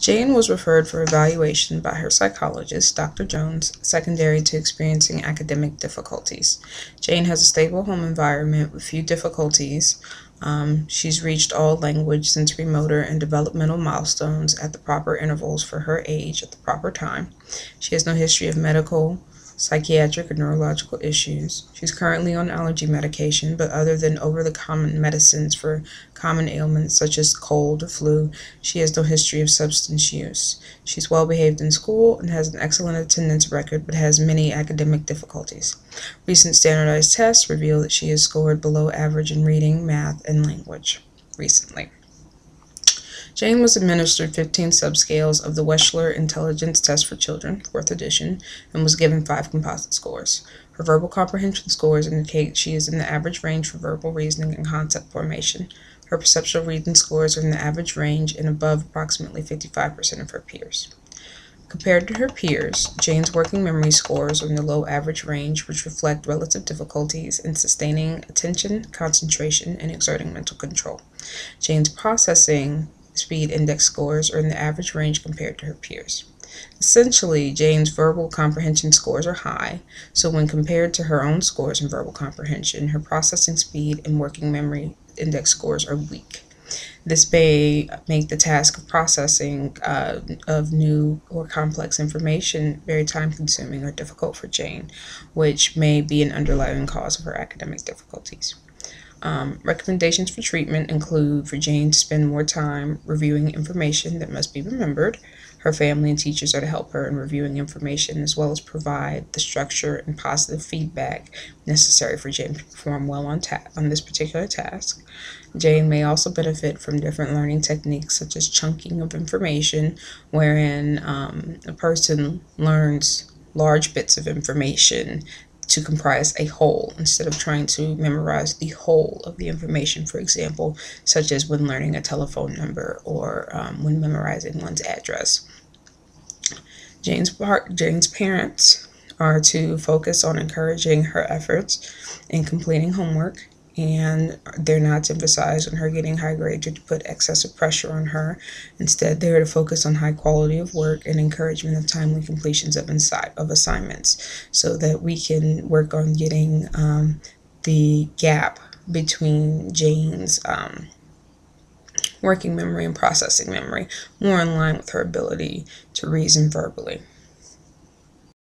Jane was referred for evaluation by her psychologist, Dr. Jones, secondary to experiencing academic difficulties. Jane has a stable home environment with few difficulties. She's reached all language, sensory motor, and developmental milestones at the proper intervals for her age at the proper time. She has no history of medical, psychiatric, or neurological issues. She's currently on allergy medication, but other than over-the-counter medicines for common ailments such as cold or flu, she has no history of substance use. She's well behaved in school and has an excellent attendance record, but has many academic difficulties. Recent standardized tests reveal that she has scored below average in reading, math, and language recently. Jane was administered 15 subscales of the Wechsler Intelligence Test for Children, 4th edition, and was given 5 composite scores. Her verbal comprehension scores indicate she is in the average range for verbal reasoning and concept formation. Her perceptual reading scores are in the average range and above approximately 55% of her peers. Compared to her peers, Jane's working memory scores are in the low average range, which reflect relative difficulties in sustaining attention, concentration, and exerting mental control. Jane's processing speed index scores are in the average range compared to her peers. Essentially, Jane's verbal comprehension scores are high, so when compared to her own scores in verbal comprehension, her processing speed and working memory index scores are weak. This may make the task of processing of new or complex information very time-consuming or difficult for Jane, which may be an underlying cause of her academic difficulties. Recommendations for treatment include for Jane to spend more time reviewing information that must be remembered. Her family and teachers are to help her in reviewing information as well as provide the structure and positive feedback necessary for Jane to perform well on this particular task. Jane may also benefit from different learning techniques such as chunking of information, wherein a person learns large bits of information to comprise a whole instead of trying to memorize the whole of the information, for example, such as when learning a telephone number or when memorizing one's address. Jane's parents are to focus on encouraging her efforts in completing homework, and they're not to emphasize on her getting high grades or to put excessive pressure on her. Instead, they're to focus on high quality of work and encouragement of timely completions of assignments so that we can work on getting the gap between Jane's working memory and processing memory more in line with her ability to reason verbally.